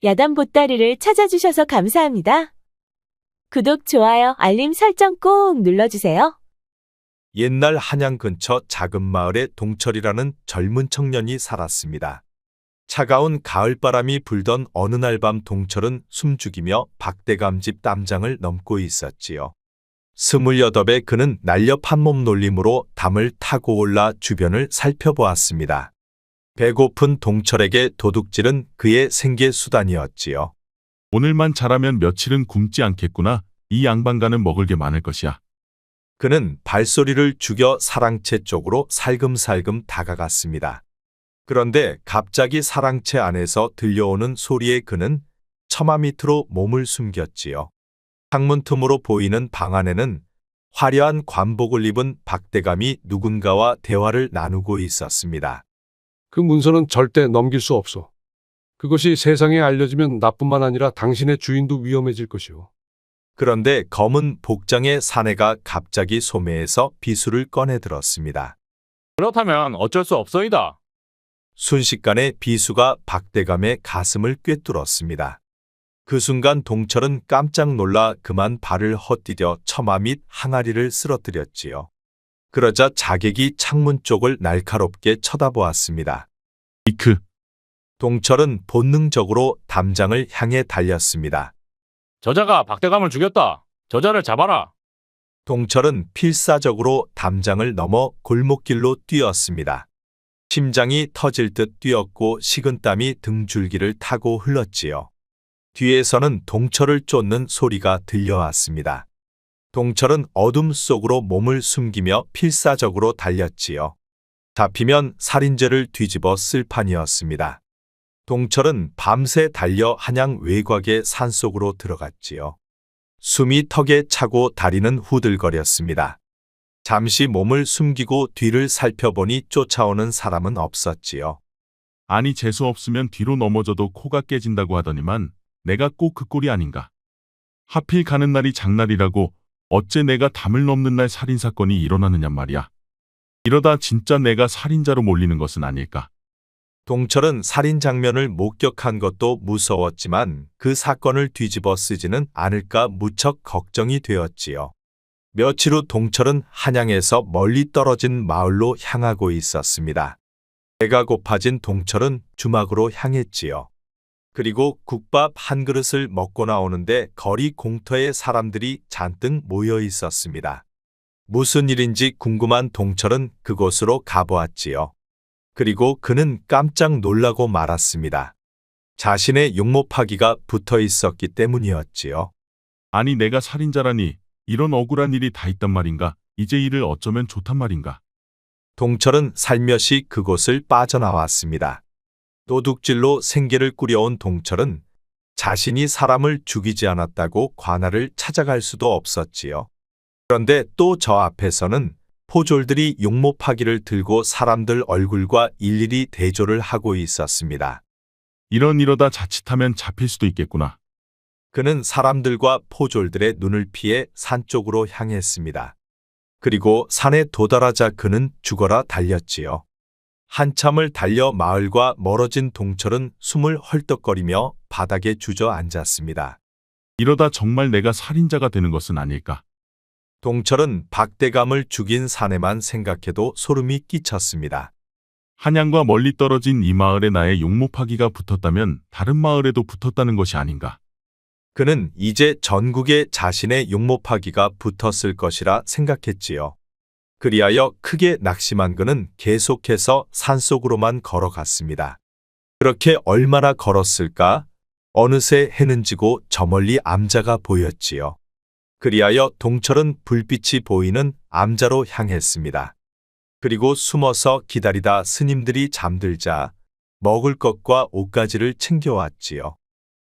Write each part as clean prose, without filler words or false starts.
야단 보따리를 찾아주셔서 감사합니다. 구독, 좋아요, 알림 설정 꼭 눌러주세요. 옛날 한양 근처 작은 마을에 동철이라는 젊은 청년이 살았습니다. 차가운 가을바람이 불던 어느 날 밤 동철은 숨죽이며 박대감 집 담장을 넘고 있었지요. 28에 그는 날렵한 몸 놀림으로 담을 타고 올라 주변을 살펴보았습니다. 배고픈 동철에게 도둑질은 그의 생계 수단이었지요. 오늘만 잘하면 며칠은 굶지 않겠구나. 이 양반가는 먹을 게 많을 것이야. 그는 발소리를 죽여 사랑채 쪽으로 살금살금 다가갔습니다. 그런데 갑자기 사랑채 안에서 들려오는 소리에 그는 처마 밑으로 몸을 숨겼지요. 창문 틈으로 보이는 방 안에는 화려한 관복을 입은 박대감이 누군가와 대화를 나누고 있었습니다. 그 문서는 절대 넘길 수 없어. 그것이 세상에 알려지면 나뿐만 아니라 당신의 주인도 위험해질 것이오. 그런데 검은 복장의 사내가 갑자기 소매에서 비수를 꺼내 들었습니다. 그렇다면 어쩔 수 없소이다. 순식간에 비수가 박대감의 가슴을 꿰뚫었습니다. 그 순간 동철은 깜짝 놀라 그만 발을 헛디뎌 처마 및 항아리를 쓰러뜨렸지요. 그러자 자객이 창문 쪽을 날카롭게 쳐다보았습니다. 이크. 동철은 본능적으로 담장을 향해 달렸습니다. 저자가 박대감을 죽였다. 저자를 잡아라. 동철은 필사적으로 담장을 넘어 골목길로 뛰었습니다. 심장이 터질 듯 뛰었고 식은땀이 등줄기를 타고 흘렀지요. 뒤에서는 동철을 쫓는 소리가 들려왔습니다. 동철은 어둠 속으로 몸을 숨기며 필사적으로 달렸지요. 잡히면 살인죄를 뒤집어 쓸 판이었습니다. 동철은 밤새 달려 한양 외곽의 산속으로 들어갔지요. 숨이 턱에 차고 다리는 후들거렸습니다. 잠시 몸을 숨기고 뒤를 살펴보니 쫓아오는 사람은 없었지요. 아니 재수 없으면 뒤로 넘어져도 코가 깨진다고 하더니만 내가 꼭 그 꼴이 아닌가. 하필 가는 날이 장날이라고 어째 내가 담을 넘는 날 살인사건이 일어나느냔 말이야. 이러다 진짜 내가 살인자로 몰리는 것은 아닐까. 동철은 살인 장면을 목격한 것도 무서웠지만 그 사건을 뒤집어 쓰지는 않을까 무척 걱정이 되었지요. 며칠 후 동철은 한양에서 멀리 떨어진 마을로 향하고 있었습니다. 배가 고파진 동철은 주막으로 향했지요. 그리고 국밥 한 그릇을 먹고 나오는데 거리 공터에 사람들이 잔뜩 모여 있었습니다. 무슨 일인지 궁금한 동철은 그곳으로 가보았지요. 그리고 그는 깜짝 놀라고 말았습니다. 자신의 용모파기가 붙어 있었기 때문이었지요. 아니 내가 살인자라니 이런 억울한 일이 다 있단 말인가. 이제 이를 어쩌면 좋단 말인가. 동철은 살며시 그곳을 빠져나왔습니다. 도둑질로 생계를 꾸려온 동철은 자신이 사람을 죽이지 않았다고 관할을 찾아갈 수도 없었지요. 그런데 또 저 앞에서는 포졸들이 용모파기를 들고 사람들 얼굴과 일일이 대조를 하고 있었습니다. 이러다 자칫하면 잡힐 수도 있겠구나. 그는 사람들과 포졸들의 눈을 피해 산 쪽으로 향했습니다. 그리고 산에 도달하자 그는 죽어라 달렸지요. 한참을 달려 마을과 멀어진 동철은 숨을 헐떡거리며 바닥에 주저앉았습니다. 이러다 정말 내가 살인자가 되는 것은 아닐까. 동철은 박대감을 죽인 사내만 생각해도 소름이 끼쳤습니다. 한양과 멀리 떨어진 이 마을에 나의 용모파기가 붙었다면 다른 마을에도 붙었다는 것이 아닌가. 그는 이제 전국에 자신의 용모파기가 붙었을 것이라 생각했지요. 그리하여 크게 낙심한 그는 계속해서 산속으로만 걸어갔습니다. 그렇게 얼마나 걸었을까? 어느새 해는 지고 저 멀리 암자가 보였지요. 그리하여 동철은 불빛이 보이는 암자로 향했습니다. 그리고 숨어서 기다리다 스님들이 잠들자 먹을 것과 옷가지를 챙겨왔지요.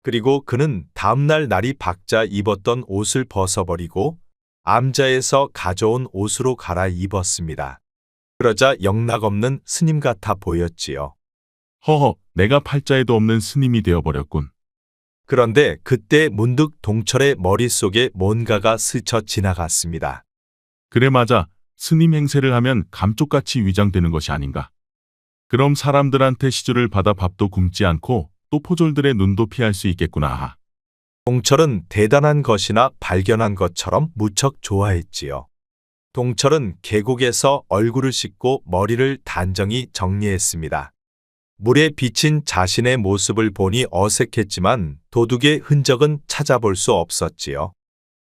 그리고 그는 다음날 날이 밝자 입었던 옷을 벗어버리고 암자에서 가져온 옷으로 갈아입었습니다. 그러자 영락없는 스님 같아 보였지요. 허허, 내가 팔자에도 없는 스님이 되어버렸군. 그런데 그때 문득 동철의 머릿속에 뭔가가 스쳐 지나갔습니다. 그래 맞아. 스님 행세를 하면 감쪽같이 위장되는 것이 아닌가. 그럼 사람들한테 시주를 받아 밥도 굶지 않고 또 포졸들의 눈도 피할 수 있겠구나. 동철은 대단한 것이나 발견한 것처럼 무척 좋아했지요. 동철은 계곡에서 얼굴을 씻고 머리를 단정히 정리했습니다. 물에 비친 자신의 모습을 보니 어색했지만 도둑의 흔적은 찾아볼 수 없었지요.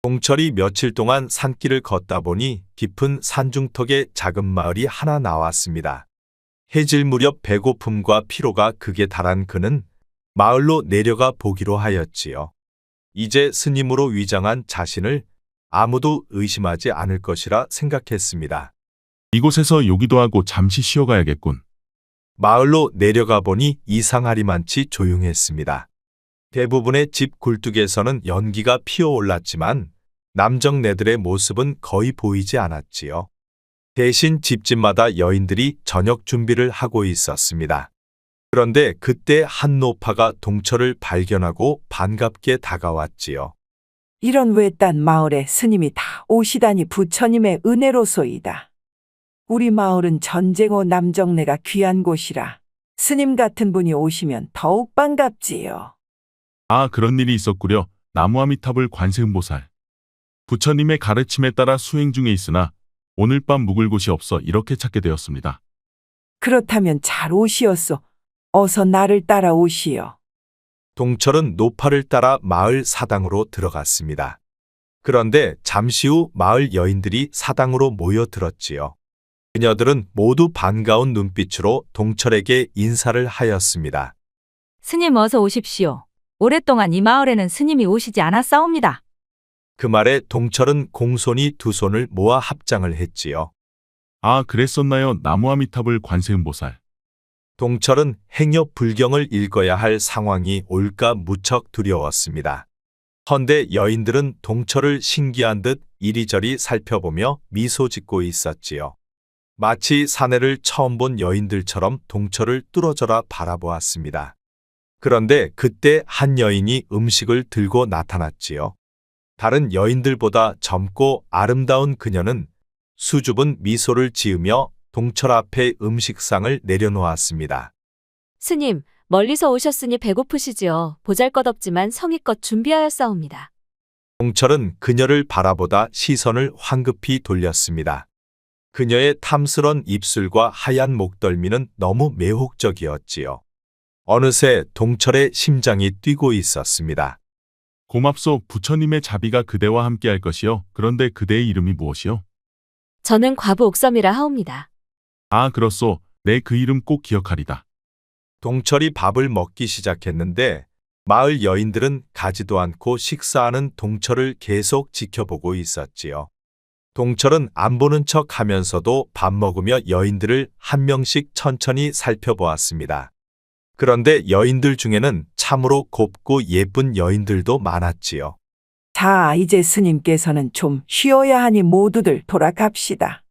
동철이 며칠 동안 산길을 걷다 보니 깊은 산중턱에 작은 마을이 하나 나왔습니다. 해질 무렵 배고픔과 피로가 극에 달한 그는 마을로 내려가 보기로 하였지요. 이제 스님으로 위장한 자신을 아무도 의심하지 않을 것이라 생각했습니다. 이곳에서 요기도 하고 잠시 쉬어가야겠군. 마을로 내려가 보니 이상하리만치 조용했습니다. 대부분의 집 굴뚝에서는 연기가 피어올랐지만 남정네들의 모습은 거의 보이지 않았지요. 대신 집집마다 여인들이 저녁 준비를 하고 있었습니다. 그런데 그때 한 노파가 동철을 발견하고 반갑게 다가왔지요. 이런 외딴 마을에 스님이 다 오시다니 부처님의 은혜로소이다. 우리 마을은 전쟁 후 남정네가 귀한 곳이라 스님 같은 분이 오시면 더욱 반갑지요. 아, 그런 일이 있었구려. 나무아미타불 관세음보살. 부처님의 가르침에 따라 수행 중에 있으나 오늘 밤 묵을 곳이 없어 이렇게 찾게 되었습니다. 그렇다면 잘 오시었소. 어서 나를 따라오시오. 동철은 노파를 따라 마을 사당으로 들어갔습니다. 그런데 잠시 후 마을 여인들이 사당으로 모여들었지요. 그녀들은 모두 반가운 눈빛으로 동철에게 인사를 하였습니다. 스님 어서 오십시오. 오랫동안 이 마을에는 스님이 오시지 않았사옵니다. 그 말에 동철은 공손히 두 손을 모아 합장을 했지요. 아, 그랬었나요? 나무아미타불 관세음보살. 동철은 행여 불경을 읽어야 할 상황이 올까 무척 두려웠습니다. 헌데 여인들은 동철을 신기한 듯 이리저리 살펴보며 미소 짓고 있었지요. 마치 사내를 처음 본 여인들처럼 동철을 뚫어져라 바라보았습니다. 그런데 그때 한 여인이 음식을 들고 나타났지요. 다른 여인들보다 젊고 아름다운 그녀는 수줍은 미소를 지으며 동철 앞에 음식상을 내려놓았습니다. 스님, 멀리서 오셨으니 배고프시지요. 보잘것없지만 성의껏 준비하였사옵니다. 동철은 그녀를 바라보다 시선을 황급히 돌렸습니다. 그녀의 탐스런 입술과 하얀 목덜미는 너무 매혹적이었지요. 어느새 동철의 심장이 뛰고 있었습니다. 고맙소. 부처님의 자비가 그대와 함께할 것이요. 그런데 그대의 이름이 무엇이요? 저는 과부 옥섬이라 하옵니다. 아, 그렇소. 내 그 이름 꼭 기억하리다. 동철이 밥을 먹기 시작했는데 마을 여인들은 가지도 않고 식사하는 동철을 계속 지켜보고 있었지요. 동철은 안 보는 척 하면서도 밥 먹으며 여인들을 한 명씩 천천히 살펴보았습니다. 그런데 여인들 중에는 참으로 곱고 예쁜 여인들도 많았지요. 자, 이제 스님께서는 좀 쉬어야 하니 모두들 돌아갑시다.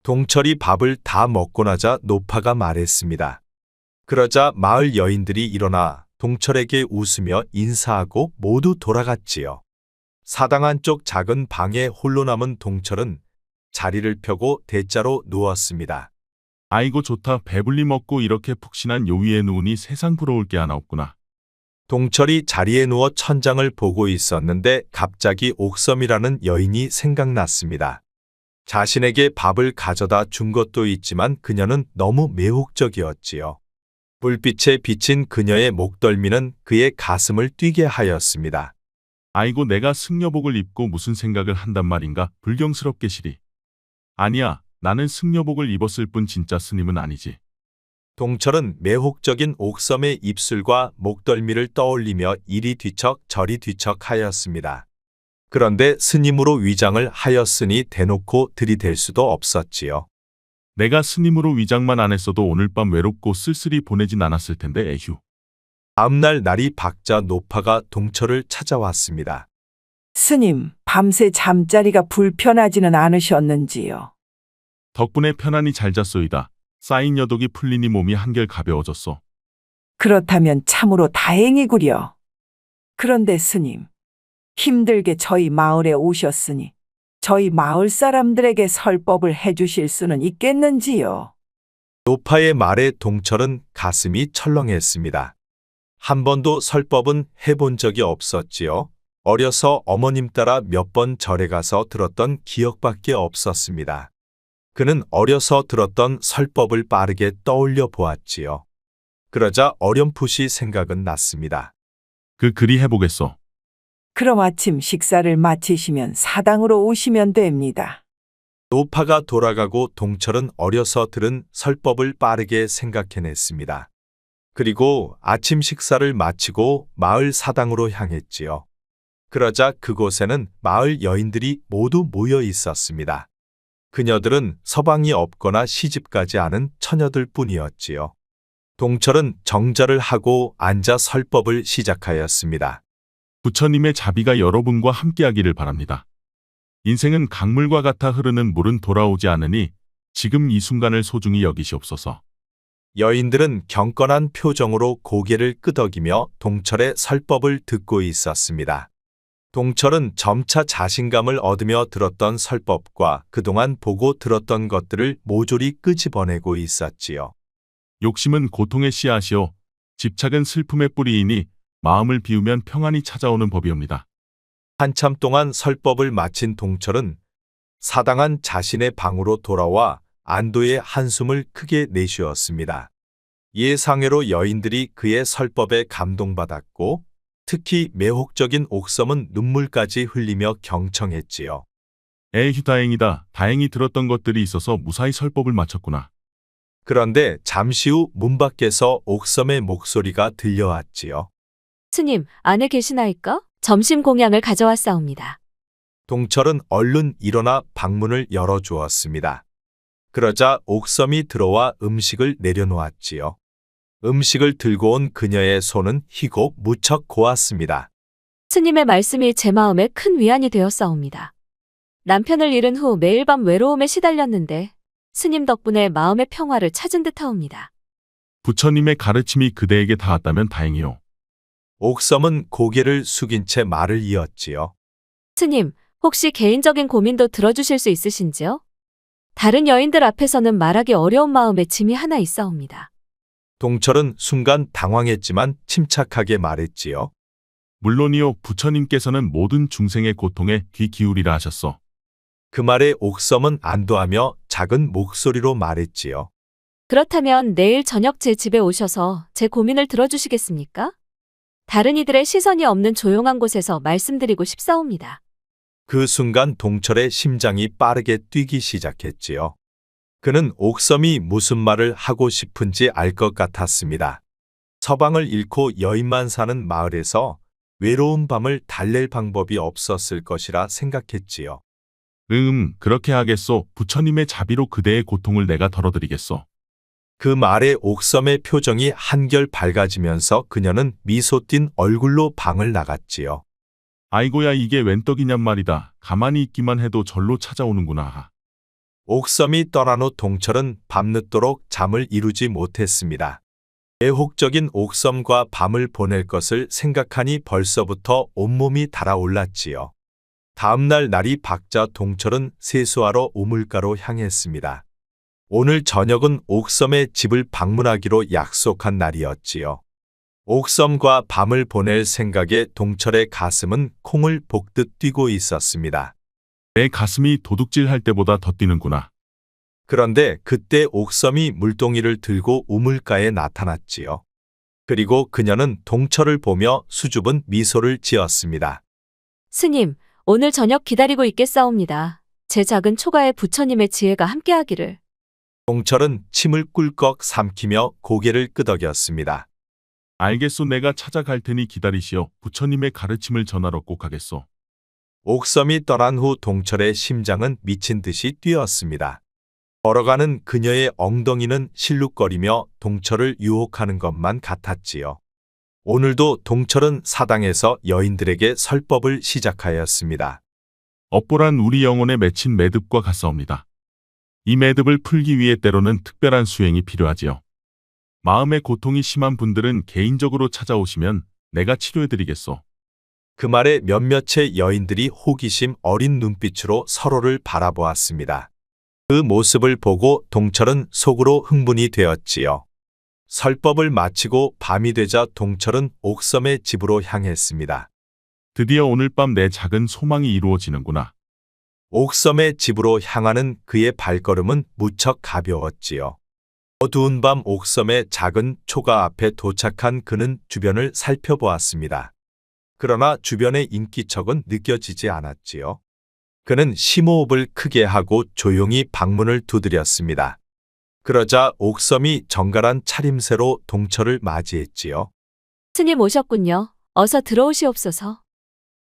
동철이 밥을 다 먹고 나자 노파가 말했습니다. 그러자 마을 여인들이 일어나 동철에게 웃으며 인사하고 모두 돌아갔지요. 사당 안쪽 작은 방에 홀로 남은 동철은 자리를 펴고 대자로 누웠습니다. 아이고 좋다. 배불리 먹고 이렇게 푹신한 요 위에 누우니 세상 부러울 게 하나 없구나. 동철이 자리에 누워 천장을 보고 있었는데 갑자기 옥섬이라는 여인이 생각났습니다. 자신에게 밥을 가져다 준 것도 있지만 그녀는 너무 매혹적이었지요. 불빛에 비친 그녀의 목덜미는 그의 가슴을 뛰게 하였습니다. 아이고 내가 승려복을 입고 무슨 생각을 한단 말인가. 불경스럽게 시리. 아니야. 나는 승려복을 입었을 뿐 진짜 스님은 아니지. 동철은 매혹적인 옥섬의 입술과 목덜미를 떠올리며 이리 뒤척 저리 뒤척 하였습니다. 그런데 스님으로 위장을 하였으니 대놓고 들이댈 수도 없었지요. 내가 스님으로 위장만 안 했어도 오늘 밤 외롭고 쓸쓸히 보내진 않았을 텐데 에휴. 다음날 날이 밝자 노파가 동철을 찾아왔습니다. 스님, 밤새 잠자리가 불편하지는 않으셨는지요? 덕분에 편안히 잘 잤소이다. 쌓인 여독이 풀리니 몸이 한결 가벼워졌소. 그렇다면 참으로 다행이구려. 그런데 스님, 힘들게 저희 마을에 오셨으니 저희 마을 사람들에게 설법을 해주실 수는 있겠는지요? 노파의 말에 동철은 가슴이 철렁했습니다. 한 번도 설법은 해본 적이 없었지요. 어려서 어머님 따라 몇 번 절에 가서 들었던 기억밖에 없었습니다. 그는 어려서 들었던 설법을 빠르게 떠올려 보았지요. 그러자 어렴풋이 생각은 났습니다. 그리 해보겠소. 그럼 아침 식사를 마치시면 사당으로 오시면 됩니다. 노파가 돌아가고 동철은 어려서 들은 설법을 빠르게 생각해냈습니다. 그리고 아침 식사를 마치고 마을 사당으로 향했지요. 그러자 그곳에는 마을 여인들이 모두 모여 있었습니다. 그녀들은 서방이 없거나 시집가지 않은 처녀들 뿐이었지요. 동철은 정절을 하고 앉아 설법을 시작하였습니다. 부처님의 자비가 여러분과 함께하기를 바랍니다. 인생은 강물과 같아 흐르는 물은 돌아오지 않으니 지금 이 순간을 소중히 여기시옵소서. 여인들은 경건한 표정으로 고개를 끄덕이며 동철의 설법을 듣고 있었습니다. 동철은 점차 자신감을 얻으며 들었던 설법과 그동안 보고 들었던 것들을 모조리 끄집어내고 있었지요. 욕심은 고통의 씨앗이요. 집착은 슬픔의 뿌리이니 마음을 비우면 평안이 찾아오는 법이옵니다. 한참 동안 설법을 마친 동철은 사당한 자신의 방으로 돌아와 안도의 한숨을 크게 내쉬었습니다. 예상외로 여인들이 그의 설법에 감동받았고 특히 매혹적인 옥섬은 눈물까지 흘리며 경청했지요. 에휴 다행이다. 다행히 들었던 것들이 있어서 무사히 설법을 마쳤구나. 그런데 잠시 후 문 밖에서 옥섬의 목소리가 들려왔지요. 스님, 안에 계시나이까? 점심 공양을 가져왔사옵니다. 동철은 얼른 일어나 방문을 열어주었습니다. 그러자 옥섬이 들어와 음식을 내려놓았지요. 음식을 들고 온 그녀의 손은 희고 무척 고왔습니다. 스님의 말씀이 제 마음에 큰 위안이 되었사옵니다. 남편을 잃은 후 매일 밤 외로움에 시달렸는데 스님 덕분에 마음의 평화를 찾은 듯하옵니다. 부처님의 가르침이 그대에게 닿았다면 다행이요. 옥섬은 고개를 숙인 채 말을 이었지요. 스님, 혹시 개인적인 고민도 들어주실 수 있으신지요? 다른 여인들 앞에서는 말하기 어려운 마음에 짐이 하나 있사옵니다. 동철은 순간 당황했지만 침착하게 말했지요. 물론이요. 부처님께서는 모든 중생의 고통에 귀 기울이라 하셨소. 그 말에 옥섬은 안도하며 작은 목소리로 말했지요. 그렇다면 내일 저녁 제 집에 오셔서 제 고민을 들어주시겠습니까? 다른 이들의 시선이 없는 조용한 곳에서 말씀드리고 싶사옵니다. 그 순간 동철의 심장이 빠르게 뛰기 시작했지요. 그는 옥섬이 무슨 말을 하고 싶은지 알 것 같았습니다. 서방을 잃고 여인만 사는 마을에서 외로운 밤을 달랠 방법이 없었을 것이라 생각했지요. 그렇게 하겠소. 부처님의 자비로 그대의 고통을 내가 덜어드리겠소. 그 말에 옥섬의 표정이 한결 밝아지면서 그녀는 미소 띤 얼굴로 방을 나갔지요. 아이고야 이게 웬 떡이냔 말이다. 가만히 있기만 해도 절로 찾아오는구나. 옥섬이 떠난 후 동철은 밤늦도록 잠을 이루지 못했습니다. 애혹적인 옥섬과 밤을 보낼 것을 생각하니 벌써부터 온몸이 달아올랐지요. 다음날 날이 밝자 동철은 세수하러 우물가로 향했습니다. 오늘 저녁은 옥섬의 집을 방문하기로 약속한 날이었지요. 옥섬과 밤을 보낼 생각에 동철의 가슴은 콩을 볶듯 뛰고 있었습니다. 내 가슴이 도둑질 할 때보다 더 뛰는구나. 그런데 그때 옥섬이 물동이를 들고 우물가에 나타났지요. 그리고 그녀는 동철을 보며 수줍은 미소를 지었습니다. 스님, 오늘 저녁 기다리고 있겠사옵니다. 제 작은 초가에 부처님의 지혜가 함께하기를. 동철은 침을 꿀꺽 삼키며 고개를 끄덕였습니다. 알겠소. 내가 찾아갈 테니 기다리시오. 부처님의 가르침을 전하러 꼭 가겠소. 옥섬이 떠난 후 동철의 심장은 미친 듯이 뛰었습니다. 걸어가는 그녀의 엉덩이는 실룩거리며 동철을 유혹하는 것만 같았지요. 오늘도 동철은 사당에서 여인들에게 설법을 시작하였습니다. 업보란 우리 영혼에 맺힌 매듭과 같사옵니다. 이 매듭을 풀기 위해 때로는 특별한 수행이 필요하지요. 마음의 고통이 심한 분들은 개인적으로 찾아오시면 내가 치료해드리겠소. 그 말에 몇몇의 여인들이 호기심 어린 눈빛으로 서로를 바라보았습니다. 그 모습을 보고 동철은 속으로 흥분이 되었지요. 설법을 마치고 밤이 되자 동철은 옥섬의 집으로 향했습니다. 드디어 오늘 밤 내 작은 소망이 이루어지는구나. 옥섬의 집으로 향하는 그의 발걸음은 무척 가벼웠지요. 어두운 밤 옥섬의 작은 초가 앞에 도착한 그는 주변을 살펴보았습니다. 그러나 주변의 인기척은 느껴지지 않았지요. 그는 심호흡을 크게 하고 조용히 방문을 두드렸습니다. 그러자 옥섬이 정갈한 차림새로 동철을 맞이했지요. 스님 오셨군요. 어서 들어오시옵소서.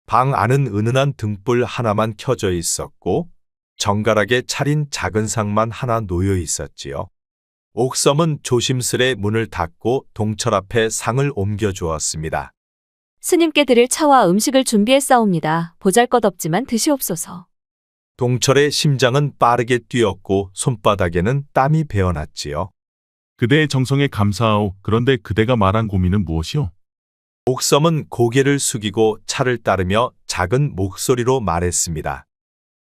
방 안은 은은한 등불 하나만 켜져 있었고 정갈하게 차린 작은 상만 하나 놓여 있었지요. 옥섬은 조심스레 문을 닫고 동철 앞에 상을 옮겨 주었습니다. 스님께 드릴 차와 음식을 준비했사옵니다. 보잘것없지만 드시옵소서. 동철의 심장은 빠르게 뛰었고 손바닥에는 땀이 배어났지요. 그대의 정성에 감사하오. 그런데 그대가 말한 고민은 무엇이오? 옥섬은 고개를 숙이고 차를 따르며 작은 목소리로 말했습니다.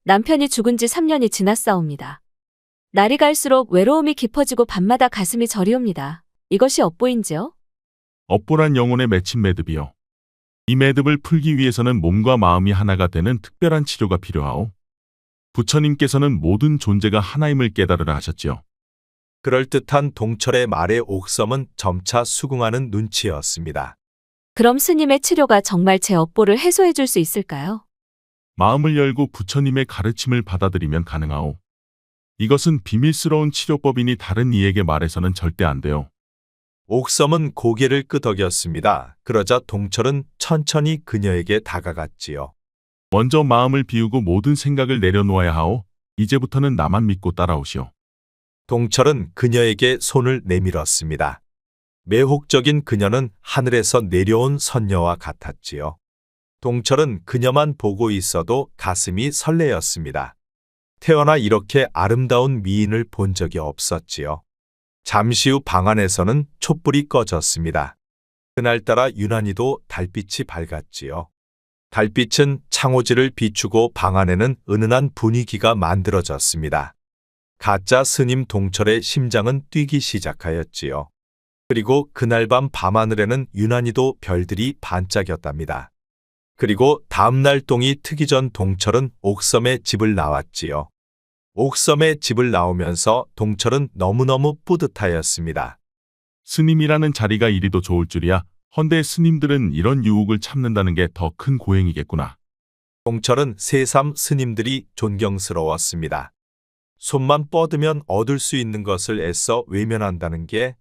남편이 죽은 지 3년이 지났사옵니다. 날이 갈수록 외로움이 깊어지고 밤마다 가슴이 저리옵니다. 이것이 업보인지요? 업보란 영혼에 맺힌 매듭이요. 이 매듭을 풀기 위해서는 몸과 마음이 하나가 되는 특별한 치료가 필요하오. 부처님께서는 모든 존재가 하나임을 깨달으라 하셨지요. 그럴듯한 동철의 말에 옥섬은 점차 수긍하는 눈치였습니다. 그럼 스님의 치료가 정말 제 업보를 해소해 줄 수 있을까요? 마음을 열고 부처님의 가르침을 받아들이면 가능하오. 이것은 비밀스러운 치료법이니 다른 이에게 말해서는 절대 안 돼요. 옥섬은 고개를 끄덕였습니다. 그러자 동철은 천천히 그녀에게 다가갔지요. 먼저 마음을 비우고 모든 생각을 내려놓아야 하오. 이제부터는 나만 믿고 따라오시오. 동철은 그녀에게 손을 내밀었습니다. 매혹적인 그녀는 하늘에서 내려온 선녀와 같았지요. 동철은 그녀만 보고 있어도 가슴이 설레었습니다. 태어나 이렇게 아름다운 미인을 본 적이 없었지요. 잠시 후 방 안에서는 촛불이 꺼졌습니다. 그날따라 유난히도 달빛이 밝았지요. 달빛은 창호지를 비추고 방 안에는 은은한 분위기가 만들어졌습니다. 가짜 스님 동철의 심장은 뛰기 시작하였지요. 그리고 그날 밤 밤하늘에는 유난히도 별들이 반짝였답니다. 그리고 다음날 똥이 트기 전 동철은 옥섬의 집을 나왔지요. 옥섬의 집을 나오면서 동철은 너무너무 뿌듯하였습니다. 스님이라는 자리가 이리도 좋을 줄이야. 헌데 스님들은 이런 유혹을 참는다는 게 더 큰 고행이겠구나. 동철은 새삼 스님들이 존경스러웠습니다. 손만 뻗으면 얻을 수 있는 것을 애써 외면한다는 게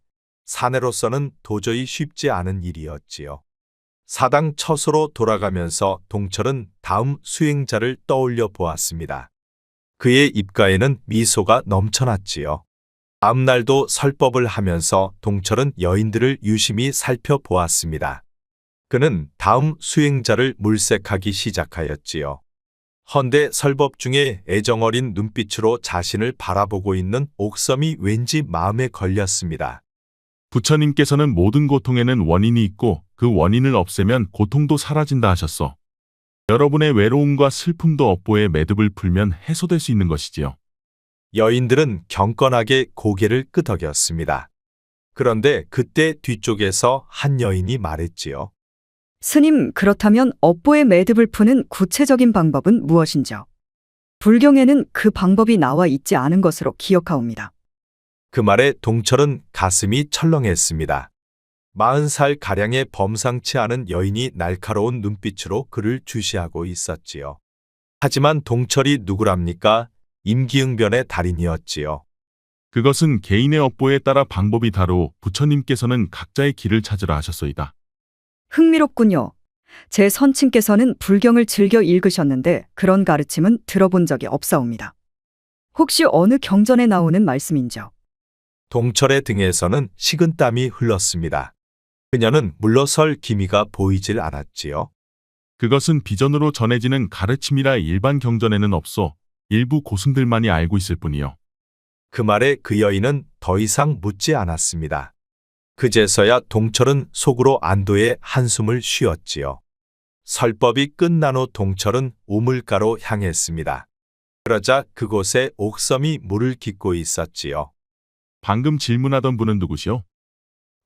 사내로서는 도저히 쉽지 않은 일이었지요. 사당 처소로 돌아가면서 동철은 다음 수행자를 떠올려 보았습니다. 그의 입가에는 미소가 넘쳐났지요. 다음 날도 설법을 하면서 동철은 여인들을 유심히 살펴보았습니다. 그는 다음 수행자를 물색하기 시작하였지요. 헌데 설법 중에 애정어린 눈빛으로 자신을 바라보고 있는 옥섬이 왠지 마음에 걸렸습니다. 부처님께서는 모든 고통에는 원인이 있고 그 원인을 없애면 고통도 사라진다 하셨어. 여러분의 외로움과 슬픔도 업보의 매듭을 풀면 해소될 수 있는 것이지요. 여인들은 경건하게 고개를 끄덕였습니다. 그런데 그때 뒤쪽에서 한 여인이 말했지요. 스님, 그렇다면 업보의 매듭을 푸는 구체적인 방법은 무엇인지요? 불경에는 그 방법이 나와 있지 않은 것으로 기억하옵니다. 그 말에 동철은 가슴이 철렁했습니다. 40살 가량의 범상치 않은 여인이 날카로운 눈빛으로 그를 주시하고 있었지요. 하지만 동철이 누구랍니까? 임기응변의 달인이었지요. 그것은 개인의 업보에 따라 방법이 다르오. 부처님께서는 각자의 길을 찾으라 하셨소이다. 흥미롭군요. 제 선친께서는 불경을 즐겨 읽으셨는데 그런 가르침은 들어본 적이 없사옵니다. 혹시 어느 경전에 나오는 말씀인지요? 동철의 등에서는 식은땀이 흘렀습니다. 그녀는 물러설 기미가 보이질 않았지요. 그것은 비전으로 전해지는 가르침이라 일반 경전에는 없어. 일부 고승들만이 알고 있을 뿐이요. 그 말에 그 여인은 더 이상 묻지 않았습니다. 그제서야 동철은 속으로 안도의 한숨을 쉬었지요. 설법이 끝난 후 동철은 우물가로 향했습니다. 그러자 그곳에 옥섬이 물을 깃고 있었지요. 방금 질문하던 분은 누구시오?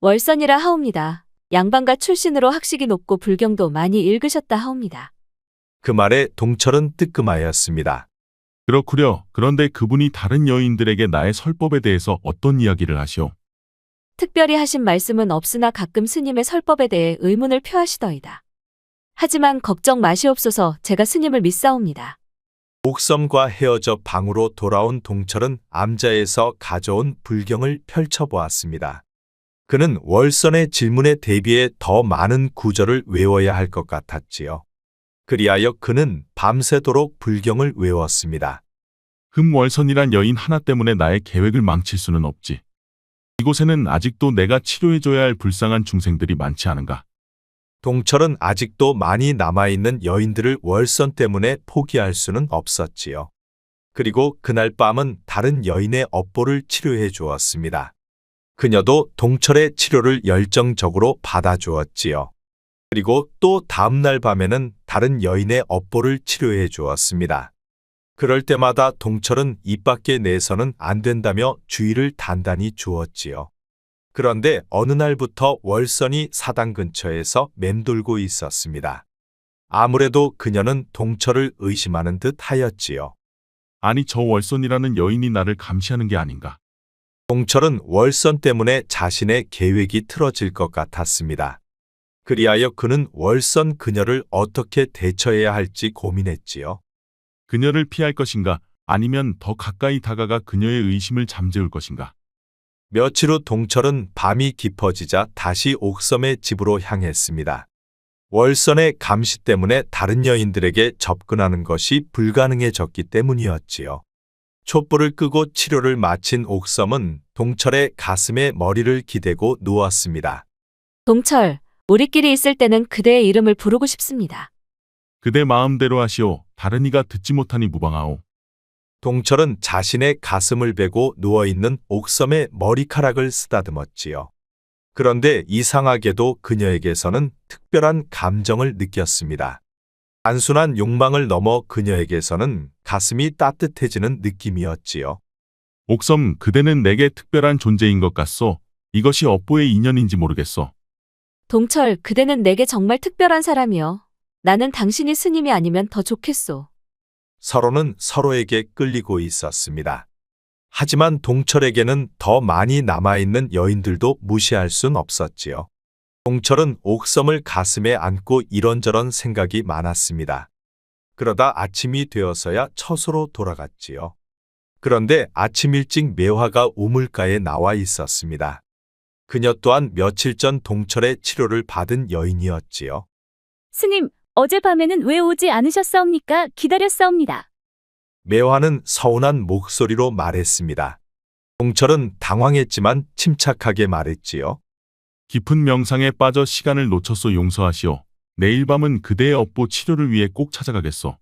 월선이라 하옵니다. 양반가 출신으로 학식이 높고 불경도 많이 읽으셨다 하옵니다. 그 말에 동철은 뜨끔하였습니다. 그렇구려. 그런데 그분이 다른 여인들에게 나의 설법에 대해서 어떤 이야기를 하시오? 특별히 하신 말씀은 없으나 가끔 스님의 설법에 대해 의문을 표하시더이다. 하지만 걱정 마시옵소서. 제가 스님을 믿사옵니다. 옥섬과 헤어져 방으로 돌아온 동철은 암자에서 가져온 불경을 펼쳐보았습니다. 그는 월선의 질문에 대비해 더 많은 구절을 외워야 할 것 같았지요. 그리하여 그는 밤새도록 불경을 외웠습니다. 흠월선이란 여인 하나 때문에 나의 계획을 망칠 수는 없지. 이곳에는 아직도 내가 치료해줘야 할 불쌍한 중생들이 많지 않은가? 동철은 아직도 많이 남아있는 여인들을 월선 때문에 포기할 수는 없었지요. 그리고 그날 밤은 다른 여인의 업보를 치료해 주었습니다. 그녀도 동철의 치료를 열정적으로 받아주었지요. 그리고 또 다음날 밤에는 다른 여인의 업보를 치료해 주었습니다. 그럴 때마다 동철은 입 밖에 내서는 안 된다며 주의를 단단히 주었지요. 그런데 어느 날부터 월선이 사당 근처에서 맴돌고 있었습니다. 아무래도 그녀는 동철을 의심하는 듯 하였지요. 아니 저 월선이라는 여인이 나를 감시하는 게 아닌가? 동철은 월선 때문에 자신의 계획이 틀어질 것 같았습니다. 그리하여 그는 월선 그녀를 어떻게 대처해야 할지 고민했지요. 그녀를 피할 것인가? 아니면 더 가까이 다가가 그녀의 의심을 잠재울 것인가? 며칠 후 동철은 밤이 깊어지자 다시 옥섬의 집으로 향했습니다. 월선의 감시 때문에 다른 여인들에게 접근하는 것이 불가능해졌기 때문이었지요. 촛불을 끄고 치료를 마친 옥섬은 동철의 가슴에 머리를 기대고 누웠습니다. 동철, 우리끼리 있을 때는 그대의 이름을 부르고 싶습니다. 그대 마음대로 하시오. 다른 이가 듣지 못하니 무방하오. 동철은 자신의 가슴을 베고 누워있는 옥섬의 머리카락을 쓰다듬었지요. 그런데 이상하게도 그녀에게서는 특별한 감정을 느꼈습니다. 단순한 욕망을 넘어 그녀에게서는 가슴이 따뜻해지는 느낌이었지요. 옥섬, 그대는 내게 특별한 존재인 것 같소. 이것이 업보의 인연인지 모르겠소. 동철, 그대는 내게 정말 특별한 사람이여. 나는 당신이 스님이 아니면 더 좋겠소. 서로는 서로에게 끌리고 있었습니다. 하지만 동철에게는 더 많이 남아있는 여인들도 무시할 순 없었지요. 동철은 옥섬을 가슴에 안고 이런저런 생각이 많았습니다. 그러다 아침이 되어서야 처소로 돌아갔지요. 그런데 아침 일찍 매화가 우물가에 나와 있었습니다. 그녀 또한 며칠 전 동철의 치료를 받은 여인이었지요. 스님, 어젯밤에는 왜 오지 않으셨사옵니까? 기다렸사옵니다. 매화는 서운한 목소리로 말했습니다. 동철은 당황했지만 침착하게 말했지요. 깊은 명상에 빠져 시간을 놓쳤소. 용서하시오. 내일 밤은 그대의 업보 치료를 위해 꼭 찾아가겠소.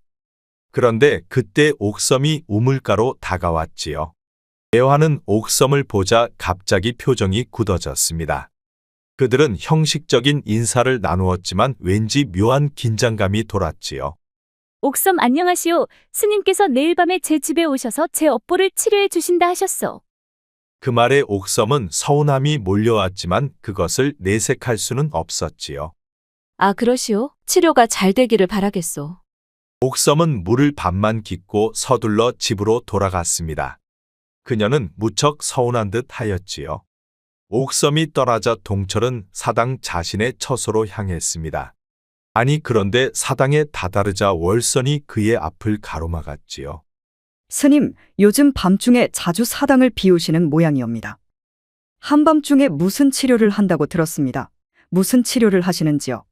그런데 그때 옥섬이 우물가로 다가왔지요. 매화는 옥섬을 보자 갑자기 표정이 굳어졌습니다. 그들은 형식적인 인사를 나누었지만 왠지 묘한 긴장감이 돌았지요. 옥섬 안녕하시오. 스님께서 내일 밤에 제 집에 오셔서 제 업보를 치료해 주신다 하셨소. 그 말에 옥섬은 서운함이 몰려왔지만 그것을 내색할 수는 없었지요. 아, 그러시오? 치료가 잘 되기를 바라겠소. 옥섬은 물을 반만 깃고 서둘러 집으로 돌아갔습니다. 그녀는 무척 서운한 듯 하였지요. 옥섬이 떠나자 동철은 사당 자신의 처소로 향했습니다. 아니 그런데 사당에 다다르자 월선이 그의 앞을 가로막았지요. 스님, 요즘 밤중에 자주 사당을 비우시는 모양이옵니다. 한밤중에 무슨 치료를 한다고 들었습니다. 무슨 치료를 하시는지요?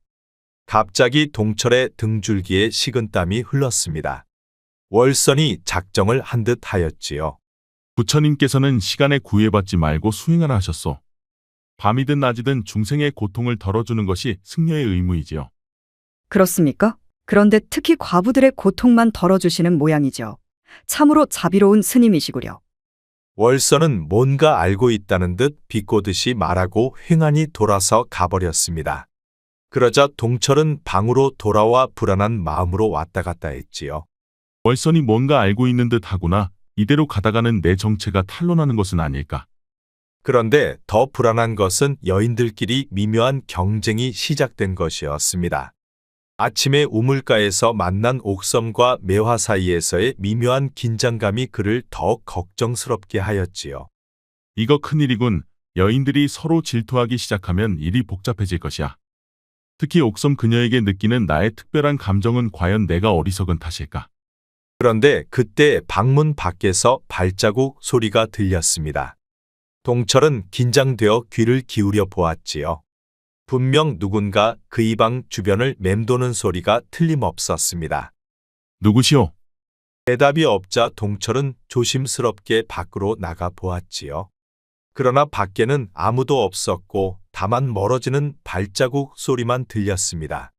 갑자기 동철의 등줄기에 식은땀이 흘렀습니다. 월선이 작정을 한 듯 하였지요. 부처님께서는 시간에 구애받지 말고 수행하라 하셨소. 밤이든 낮이든 중생의 고통을 덜어주는 것이 승려의 의무이지요. 그렇습니까? 그런데 특히 과부들의 고통만 덜어주시는 모양이죠. 참으로 자비로운 스님이시구려. 월선은 뭔가 알고 있다는 듯 비꼬듯이 말하고 횡하니 돌아서 가버렸습니다. 그러자 동철은 방으로 돌아와 불안한 마음으로 왔다 갔다 했지요. 월선이 뭔가 알고 있는 듯 하구나. 이대로 가다가는 내 정체가 탄로나는 것은 아닐까. 그런데 더 불안한 것은 여인들끼리 미묘한 경쟁이 시작된 것이었습니다. 아침에 우물가에서 만난 옥섬과 매화 사이에서의 미묘한 긴장감이 그를 더욱 걱정스럽게 하였지요. 이거 큰일이군. 여인들이 서로 질투하기 시작하면 일이 복잡해질 것이야. 특히 옥섬 그녀에게 느끼는 나의 특별한 감정은 과연 내가 어리석은 탓일까? 그런데 그때 방문 밖에서 발자국 소리가 들렸습니다. 동철은 긴장되어 귀를 기울여 보았지요. 분명 누군가 그의 방 주변을 맴도는 소리가 틀림없었습니다. 누구시오? 대답이 없자 동철은 조심스럽게 밖으로 나가 보았지요. 그러나 밖에는 아무도 없었고 다만 멀어지는 발자국 소리만 들렸습니다.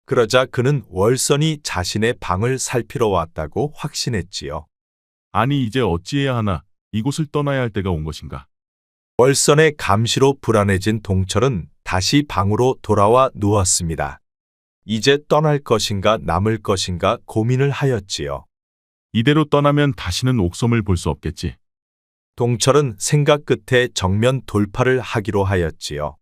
그러자 그는 월선이 자신의 방을 살피러 왔다고 확신했지요. 아니 이제 어찌해야 하나? 이곳을 떠나야 할 때가 온 것인가? 월선의 감시로 불안해진 동철은 다시 방으로 돌아와 누웠습니다. 이제 떠날 것인가 남을 것인가 고민을 하였지요. 이대로 떠나면 다시는 옥섬을 볼 수 없겠지. 동철은 생각 끝에 정면 돌파를 하기로 하였지요.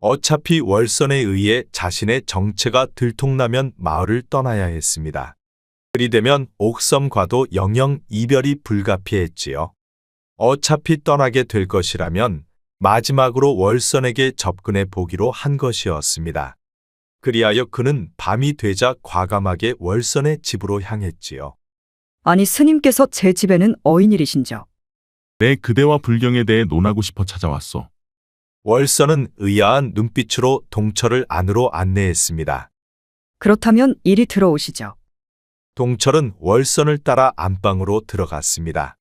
어차피 월선에 의해 자신의 정체가 들통나면 마을을 떠나야 했습니다. 그리되면 옥섬과도 영영 이별이 불가피했지요. 어차피 떠나게 될 것이라면 마지막으로 월선에게 접근해 보기로 한 것이었습니다. 그리하여 그는 밤이 되자 과감하게 월선의 집으로 향했지요. 아니 스님께서 제 집에는 어인일이신저? 내 그대와 불경에 대해 논하고 싶어 찾아왔소. 월선은 의아한 눈빛으로 동철을 안으로 안내했습니다. 그렇다면 이리 들어오시죠. 동철은 월선을 따라 안방으로 들어갔습니다.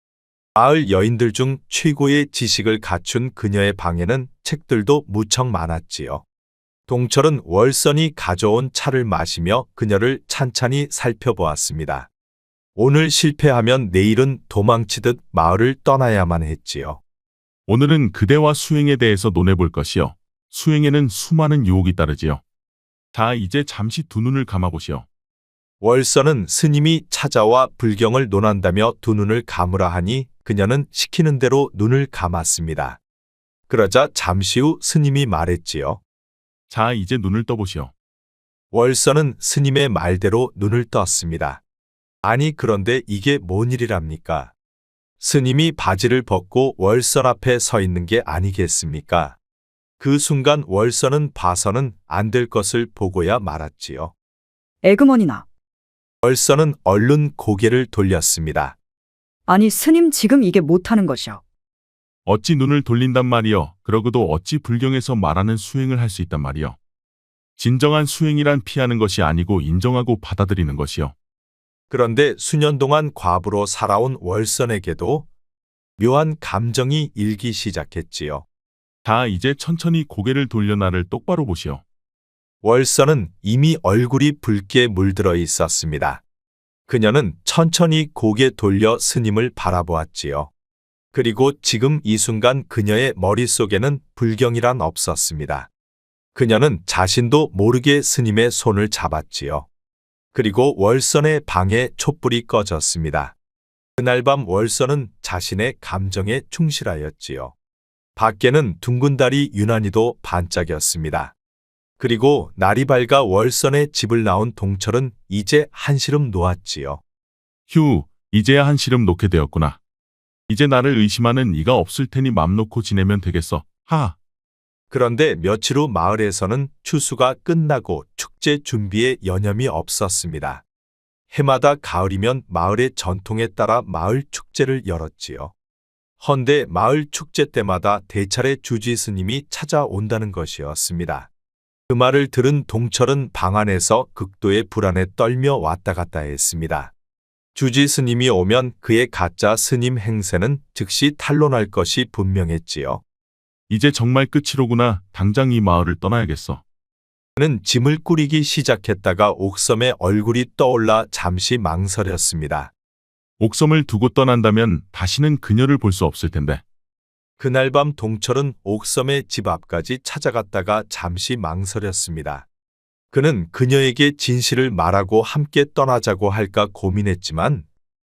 마을 여인들 중 최고의 지식을 갖춘 그녀의 방에는 책들도 무척 많았지요. 동철은 월선이 가져온 차를 마시며 그녀를 찬찬히 살펴보았습니다. 오늘 실패하면 내일은 도망치듯 마을을 떠나야만 했지요. 오늘은 그대와 수행에 대해서 논해볼 것이요. 수행에는 수많은 유혹이 따르지요. 자, 이제 잠시 두 눈을 감아보시오. 월선은 스님이 찾아와 불경을 논한다며 두 눈을 감으라 하니 그녀는 시키는 대로 눈을 감았습니다. 그러자 잠시 후 스님이 말했지요. 자, 이제 눈을 떠보시오. 월선은 스님의 말대로 눈을 떴습니다. 아니 그런데 이게 뭔 일이랍니까? 스님이 바지를 벗고 월선 앞에 서 있는 게 아니겠습니까? 그 순간 월선은 봐서는 안 될 것을 보고야 말았지요. 에그머니나. 월선은 얼른 고개를 돌렸습니다. 아니 스님 지금 이게 못하는 것이요. 어찌 눈을 돌린단 말이요. 그러고도 어찌 불경에서 말하는 수행을 할 수 있단 말이요. 진정한 수행이란 피하는 것이 아니고 인정하고 받아들이는 것이요. 그런데 수년 동안 과부로 살아온 월선에게도 묘한 감정이 일기 시작했지요. 자, 이제 천천히 고개를 돌려 나를 똑바로 보시오. 월선은 이미 얼굴이 붉게 물들어 있었습니다. 그녀는 천천히 고개 돌려 스님을 바라보았지요. 그리고 지금 이 순간 그녀의 머릿속에는 불경이란 없었습니다. 그녀는 자신도 모르게 스님의 손을 잡았지요. 그리고 월선의 방에 촛불이 꺼졌습니다. 그날 밤 월선은 자신의 감정에 충실하였지요. 밖에는 둥근 달이 유난히도 반짝였습니다. 그리고 날이 밝아 월선의 집을 나온 동철은 이제 한시름 놓았지요. 휴, 이제야 한시름 놓게 되었구나. 이제 나를 의심하는 이가 없을 테니 맘 놓고 지내면 되겠어. 하. 그런데 며칠 후 마을에서는 추수가 끝나고 축제 준비에 여념이 없었습니다. 해마다 가을이면 마을의 전통에 따라 마을 축제를 열었지요. 헌데 마을 축제 때마다 대차례 주지 스님이 찾아온다는 것이었습니다. 그 말을 들은 동철은 방 안에서 극도의 불안에 떨며 왔다 갔다 했습니다. 주지 스님이 오면 그의 가짜 스님 행세는 즉시 탄로날 것이 분명했지요. 이제 정말 끝이로구나. 당장 이 마을을 떠나야겠어. 그는 짐을 꾸리기 시작했다가 옥섬의 얼굴이 떠올라 잠시 망설였습니다. 옥섬을 두고 떠난다면 다시는 그녀를 볼 수 없을 텐데. 그날 밤 동철은 옥섬의 집 앞까지 찾아갔다가 잠시 망설였습니다. 그는 그녀에게 진실을 말하고 함께 떠나자고 할까 고민했지만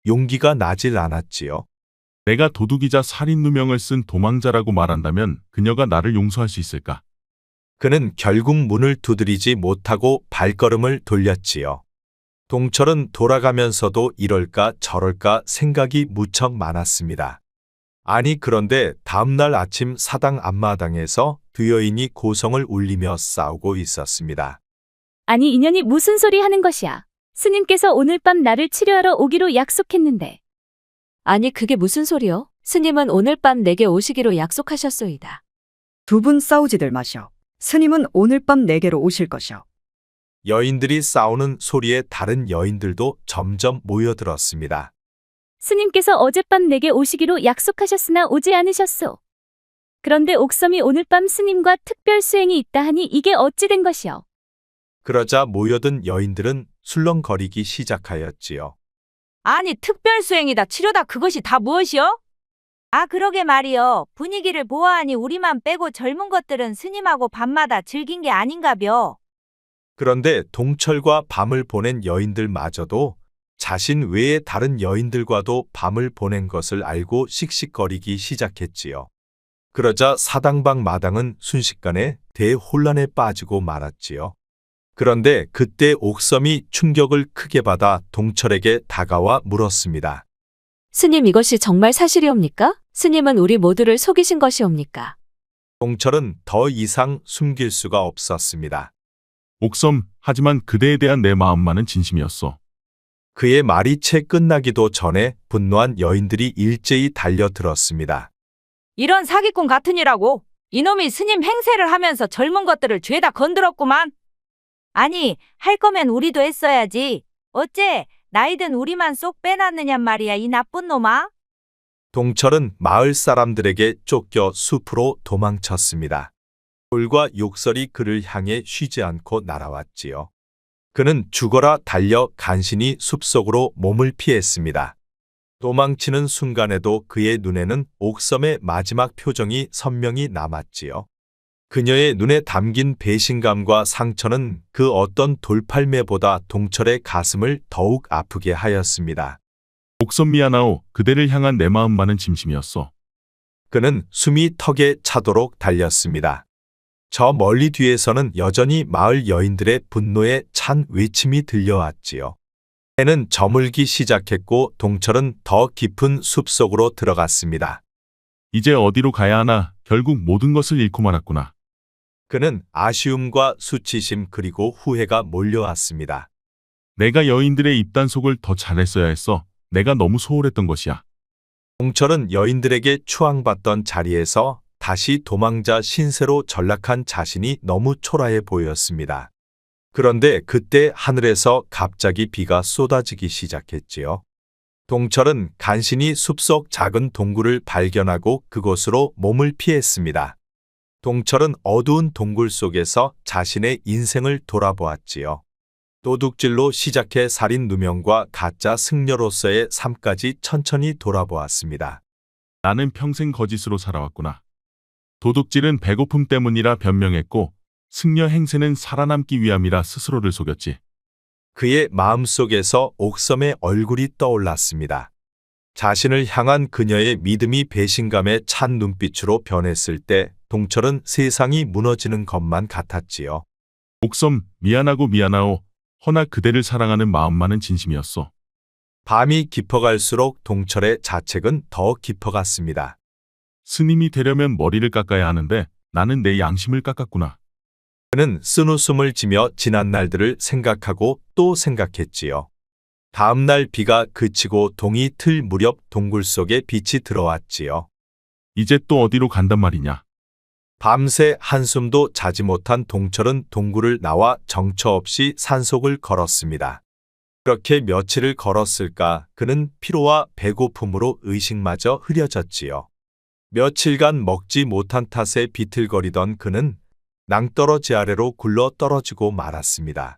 용기가 나질 않았지요. 내가 도둑이자 살인 누명을 쓴 도망자라고 말한다면 그녀가 나를 용서할 수 있을까? 그는 결국 문을 두드리지 못하고 발걸음을 돌렸지요. 동철은 돌아가면서도 이럴까 저럴까 생각이 무척 많았습니다. 아니 그런데 다음날 아침 사당 앞마당에서 두 여인이 고성을 울리며 싸우고 있었습니다. 아니 인연이 무슨 소리 하는 것이야. 스님께서 오늘 밤 나를 치료하러 오기로 약속했는데. 아니 그게 무슨 소리요? 스님은 오늘 밤 내게 오시기로 약속하셨소이다. 두 분 싸우지들 마시오. 스님은 오늘 밤 내게로 오실 것이오. 여인들이 싸우는 소리에 다른 여인들도 점점 모여들었습니다. 스님께서 어젯밤 내게 오시기로 약속하셨으나 오지 않으셨소. 그런데 옥섬이 오늘 밤 스님과 특별 수행이 있다 하니 이게 어찌 된 것이오. 그러자 모여든 여인들은 술렁거리기 시작하였지요. 아니 특별 수행이다 치료다 그것이 다 무엇이요? 아 그러게 말이요. 분위기를 보아하니 우리만 빼고 젊은 것들은 스님하고 밤마다 즐긴 게 아닌가벼. 그런데 동철과 밤을 보낸 여인들마저도 자신 외의 다른 여인들과도 밤을 보낸 것을 알고 씩씩거리기 시작했지요. 그러자 사당방 마당은 순식간에 대혼란에 빠지고 말았지요. 그런데 그때 옥섬이 충격을 크게 받아 동철에게 다가와 물었습니다. 스님 이것이 정말 사실이옵니까? 스님은 우리 모두를 속이신 것이옵니까? 동철은 더 이상 숨길 수가 없었습니다. 옥섬, 하지만 그대에 대한 내 마음만은 진심이었어. 그의 말이 채 끝나기도 전에 분노한 여인들이 일제히 달려들었습니다. 이런 사기꾼 같으니라고. 이놈이 스님 행세를 하면서 젊은 것들을 죄다 건드렸구만. 아니 할 거면 우리도 했어야지. 어째 나이든 우리만 쏙 빼놨느냔 말이야 이 나쁜 놈아. 동철은 마을 사람들에게 쫓겨 숲으로 도망쳤습니다. 돌과 욕설이 그를 향해 쉬지 않고 날아왔지요. 그는 죽어라 달려 간신히 숲속으로 몸을 피했습니다. 도망치는 순간에도 그의 눈에는 옥섬의 마지막 표정이 선명히 남았지요. 그녀의 눈에 담긴 배신감과 상처는 그 어떤 돌팔매보다 동철의 가슴을 더욱 아프게 하였습니다. 옥섬 미안하오. 그대를 향한 내 마음만은 진심이었어. 그는 숨이 턱에 차도록 달렸습니다. 저 멀리 뒤에서는 여전히 마을 여인들의 분노에 찬 외침이 들려왔지요. 해는 저물기 시작했고 동철은 더 깊은 숲속으로 들어갔습니다. 이제 어디로 가야 하나. 결국 모든 것을 잃고 말았구나. 그는 아쉬움과 수치심 그리고 후회가 몰려왔습니다. 내가 여인들의 입단속을 더 잘했어야 했어. 내가 너무 소홀했던 것이야. 동철은 여인들에게 추앙받던 자리에서 다시 도망자 신세로 전락한 자신이 너무 초라해 보였습니다. 그런데 그때 하늘에서 갑자기 비가 쏟아지기 시작했지요. 동철은 간신히 숲속 작은 동굴을 발견하고 그곳으로 몸을 피했습니다. 동철은 어두운 동굴 속에서 자신의 인생을 돌아보았지요. 도둑질로 시작해 살인 누명과 가짜 승려로서의 삶까지 천천히 돌아보았습니다. 나는 평생 거짓으로 살아왔구나. 도둑질은 배고픔 때문이라 변명했고 승려 행세는 살아남기 위함이라 스스로를 속였지. 그의 마음속에서 옥섬의 얼굴이 떠올랐습니다. 자신을 향한 그녀의 믿음이 배신감에 찬 눈빛으로 변했을 때 동철은 세상이 무너지는 것만 같았지요. 옥섬, 미안하오. 허나 그대를 사랑하는 마음만은 진심이었어. 밤이 깊어갈수록 동철의 자책은 더 깊어갔습니다. 스님이 되려면 머리를 깎아야 하는데 나는 내 양심을 깎았구나. 그는 쓴웃음을 지며 지난 날들을 생각하고 또 생각했지요. 다음 날 비가 그치고 동이 틀 무렵 동굴 속에 빛이 들어왔지요. 이제 또 어디로 간단 말이냐. 밤새 한숨도 자지 못한 동철은 동굴을 나와 정처 없이 산속을 걸었습니다. 그렇게 며칠을 걸었을까 그는 피로와 배고픔으로 의식마저 흐려졌지요. 며칠간 먹지 못한 탓에 비틀거리던 그는 낭떠러지 아래로 굴러 떨어지고 말았습니다.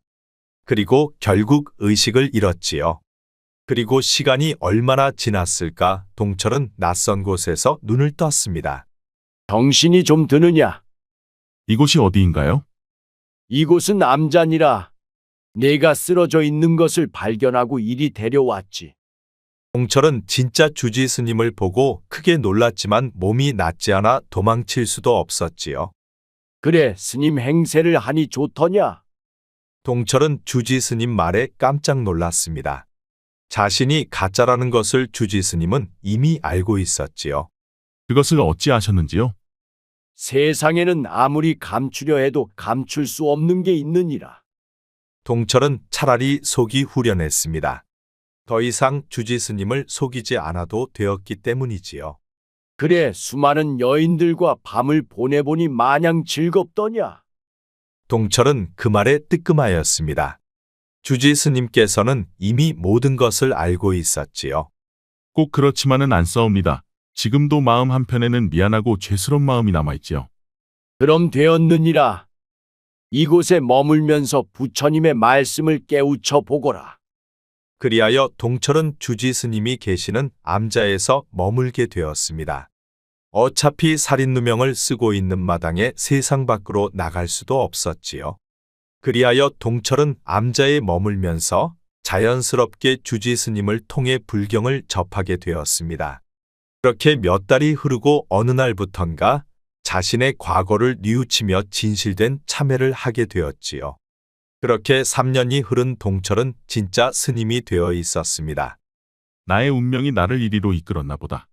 그리고 결국 의식을 잃었지요. 그리고 시간이 얼마나 지났을까 동철은 낯선 곳에서 눈을 떴습니다. 정신이 좀 드느냐? 이곳이 어디인가요? 이곳은 암잔이라. 내가 쓰러져 있는 것을 발견하고 이리 데려왔지. 동철은 진짜 주지 스님을 보고 크게 놀랐지만 몸이 낫지 않아 도망칠 수도 없었지요. 그래, 스님 행세를 하니 좋더냐? 동철은 주지 스님 말에 깜짝 놀랐습니다. 자신이 가짜라는 것을 주지 스님은 이미 알고 있었지요. 그것을 어찌 아셨는지요? 세상에는 아무리 감추려 해도 감출 수 없는 게 있느니라. 동철은 차라리 속이 후련했습니다. 더 이상 주지 스님을 속이지 않아도 되었기 때문이지요. 그래, 수많은 여인들과 밤을 보내보니 마냥 즐겁더냐? 동철은 그 말에 뜨끔하였습니다. 주지 스님께서는 이미 모든 것을 알고 있었지요. 꼭 그렇지만은 않사옵니다. 지금도 마음 한편에는 미안하고 죄스러운 마음이 남아있지요. 그럼 되었느니라. 이곳에 머물면서 부처님의 말씀을 깨우쳐 보거라. 그리하여 동철은 주지 스님이 계시는 암자에서 머물게 되었습니다. 어차피 살인 누명을 쓰고 있는 마당에 세상 밖으로 나갈 수도 없었지요. 그리하여 동철은 암자에 머물면서 자연스럽게 주지 스님을 통해 불경을 접하게 되었습니다. 그렇게 몇 달이 흐르고 어느 날부턴가 자신의 과거를 뉘우치며 진실된 참회를 하게 되었지요. 그렇게 3년이 흐른 동철은 진짜 스님이 되어 있었습니다. 나의 운명이 나를 이리로 이끌었나 보다.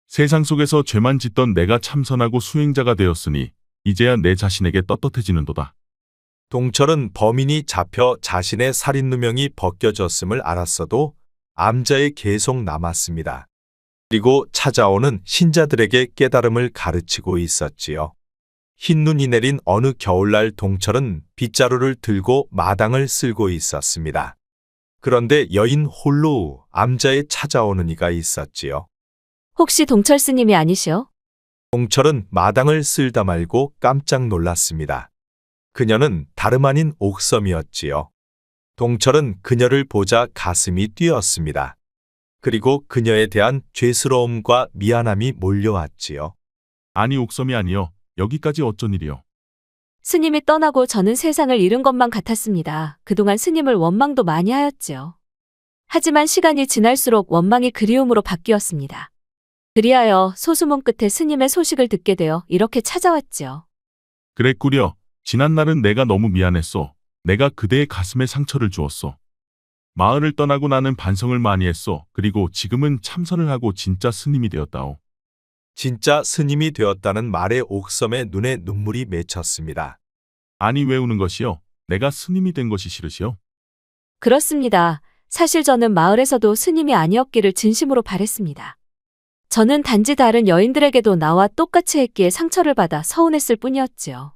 세상 속에서 죄만 짓던 내가 참선하고 수행자가 되었으니 이제야 내 자신에게 떳떳해지는도다. 동철은 범인이 잡혀 자신의 살인 누명이 벗겨졌음을 알았어도 암자에 계속 남았습니다. 그리고 찾아오는 신자들에게 깨달음을 가르치고 있었지요. 흰눈이 내린 어느 겨울날 동철은 빗자루를 들고 마당을 쓸고 있었습니다. 그런데 여인 홀로 암자에 찾아오는 이가 있었지요. 혹시 동철 스님이 아니시오? 동철은 마당을 쓸다 말고 깜짝 놀랐습니다. 그녀는 다름 아닌 옥섬이었지요. 동철은 그녀를 보자 가슴이 뛰었습니다. 그리고 그녀에 대한 죄스러움과 미안함이 몰려왔지요. 아니 옥섬이 아니여. 여기까지 어쩐 일이여. 스님이 떠나고 저는 세상을 잃은 것만 같았습니다. 그동안 스님을 원망도 많이 하였지요. 하지만 시간이 지날수록 원망이 그리움으로 바뀌었습니다. 그리하여 소수문 끝에 스님의 소식을 듣게 되어 이렇게 찾아왔지요. 그랬구려. 지난날은 내가 너무 미안했소. 내가 그대의 가슴에 상처를 주었소. 마을을 떠나고 나는 반성을 많이 했소. 그리고 지금은 참선을 하고 진짜 스님이 되었다오. 진짜 스님이 되었다는 말에 옥섬의 눈에 눈물이 맺혔습니다. 아니 왜 우는 것이요? 내가 스님이 된 것이 싫으시오? 그렇습니다. 사실 저는 마을에서도 스님이 아니었기를 진심으로 바랬습니다. 저는 단지 다른 여인들에게도 나와 똑같이 했기에 상처를 받아 서운했을 뿐이었지요.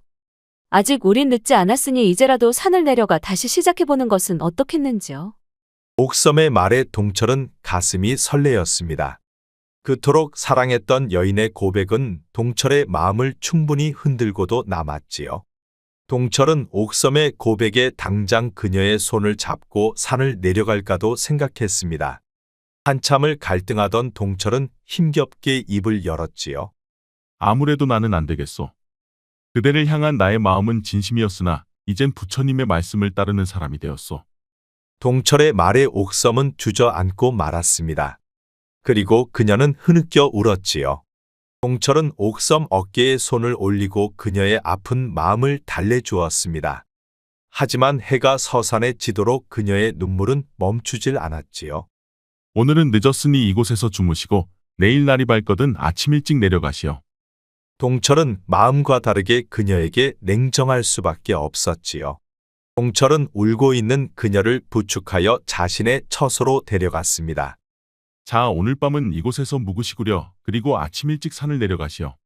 아직 우린 늦지 않았으니 이제라도 산을 내려가 다시 시작해보는 것은 어떻겠는지요? 옥섬의 말에 동철은 가슴이 설레었습니다. 그토록 사랑했던 여인의 고백은 동철의 마음을 충분히 흔들고도 남았지요. 동철은 옥섬의 고백에 당장 그녀의 손을 잡고 산을 내려갈까도 생각했습니다. 한참을 갈등하던 동철은 힘겹게 입을 열었지요. 아무래도 나는 안 되겠소. 그대를 향한 나의 마음은 진심이었으나 이젠 부처님의 말씀을 따르는 사람이 되었소. 동철의 말에 옥섬은 주저앉고 말았습니다. 그리고 그녀는 흐느껴 울었지요. 동철은 옥섬 어깨에 손을 올리고 그녀의 아픈 마음을 달래주었습니다. 하지만 해가 서산해지도록 그녀의 눈물은 멈추질 않았지요. 오늘은 늦었으니 이곳에서 주무시고 내일 날이 밝거든 아침 일찍 내려가시오. 동철은 마음과 다르게 그녀에게 냉정할 수밖에 없었지요. 동철은 울고 있는 그녀를 부축하여 자신의 처소로 데려갔습니다. 자, 오늘 밤은 이곳에서 묵으시구려. 그리고 아침 일찍 산을 내려가시오.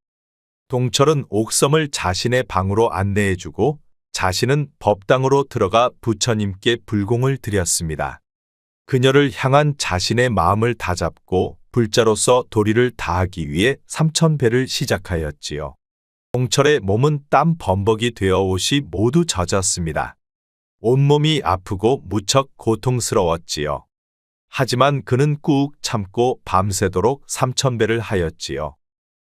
동철은 옥섬을 자신의 방으로 안내해주고 자신은 법당으로 들어가 부처님께 불공을 드렸습니다. 그녀를 향한 자신의 마음을 다잡고 불자로서 도리를 다하기 위해 3000배를 시작하였지요. 동철의 몸은 땀 범벅이 되어 옷이 모두 젖었습니다. 온몸이 아프고 무척 고통스러웠지요. 하지만 그는 꾹 참고 밤새도록 3000배를 하였지요.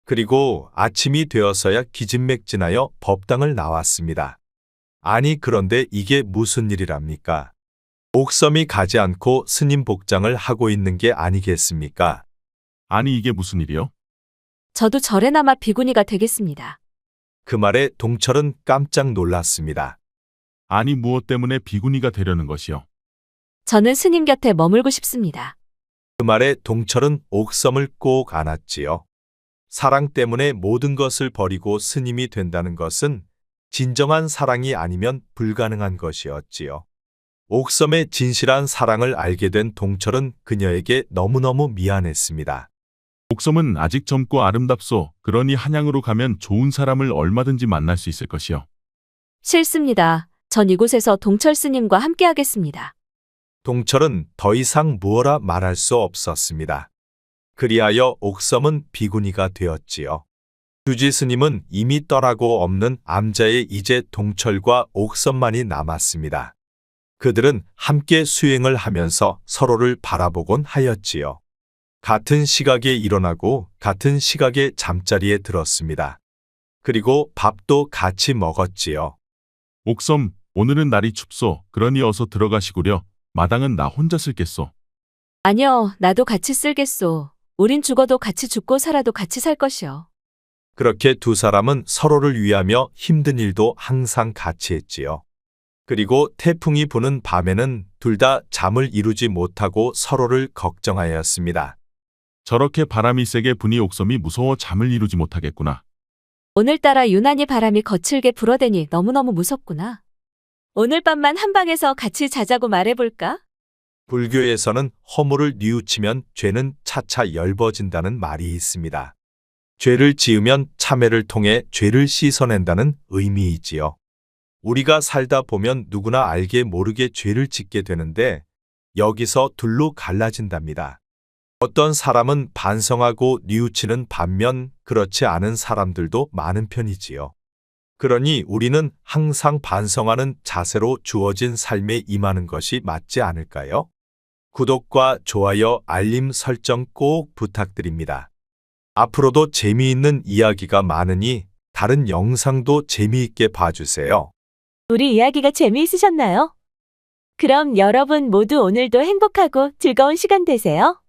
그리고 아침이 되어서야 기진맥진하여 법당을 나왔습니다. 아니 그런데 이게 무슨 일이랍니까? 옥섬이 가지 않고 스님 복장을 하고 있는 게 아니겠습니까? 아니 이게 무슨 일이요? 저도 절에나마 비구니가 되겠습니다. 그 말에 동철은 깜짝 놀랐습니다. 아니 무엇 때문에 비구니가 되려는 것이요? 저는 스님 곁에 머물고 싶습니다. 그 말에 동철은 옥섬을 꼭 안았지요. 사랑 때문에 모든 것을 버리고 스님이 된다는 것은 진정한 사랑이 아니면 불가능한 것이었지요. 옥섬의 진실한 사랑을 알게 된 동철은 그녀에게 너무너무 미안했습니다. 옥섬은 아직 젊고 아름답소. 그러니 한양으로 가면 좋은 사람을 얼마든지 만날 수 있을 것이요. 싫습니다. 전 이곳에서 동철 스님과 함께 하겠습니다. 동철은 더 이상 무어라 말할 수 없었습니다. 그리하여 옥섬은 비구니가 되었지요. 주지 스님은 이미 떠나고 없는 암자에 이제 동철과 옥섬만이 남았습니다. 그들은 함께 수행을 하면서 서로를 바라보곤 하였지요. 같은 시각에 일어나고 같은 시각에 잠자리에 들었습니다. 그리고 밥도 같이 먹었지요. 옥섬, 오늘은 날이 춥소. 그러니 어서 들어가시구려. 마당은 나 혼자 쓸겠소. 아니요, 나도 같이 쓸겠소. 우린 죽어도 같이 죽고 살아도 같이 살 것이요. 그렇게 두 사람은 서로를 위하며 힘든 일도 항상 같이 했지요. 그리고 태풍이 부는 밤에는 둘 다 잠을 이루지 못하고 서로를 걱정하였습니다. 저렇게 바람이 세게 부니 옥섬이 무서워 잠을 이루지 못하겠구나. 오늘따라 유난히 바람이 거칠게 불어대니 너무너무 무섭구나. 오늘 밤만 한 방에서 같이 자자고 말해볼까? 불교에서는 허물을 뉘우치면 죄는 차차 엷어진다는 말이 있습니다. 죄를 지으면 참회를 통해 죄를 씻어낸다는 의미이지요. 우리가 살다 보면 누구나 알게 모르게 죄를 짓게 되는데 여기서 둘로 갈라진답니다. 어떤 사람은 반성하고 뉘우치는 반면 그렇지 않은 사람들도 많은 편이지요. 그러니 우리는 항상 반성하는 자세로 주어진 삶에 임하는 것이 맞지 않을까요? 구독과 좋아요, 알림 설정 꼭 부탁드립니다. 앞으로도 재미있는 이야기가 많으니 다른 영상도 재미있게 봐주세요. 우리 이야기가 재미있으셨나요? 그럼 여러분 모두 오늘도 행복하고 즐거운 시간 되세요.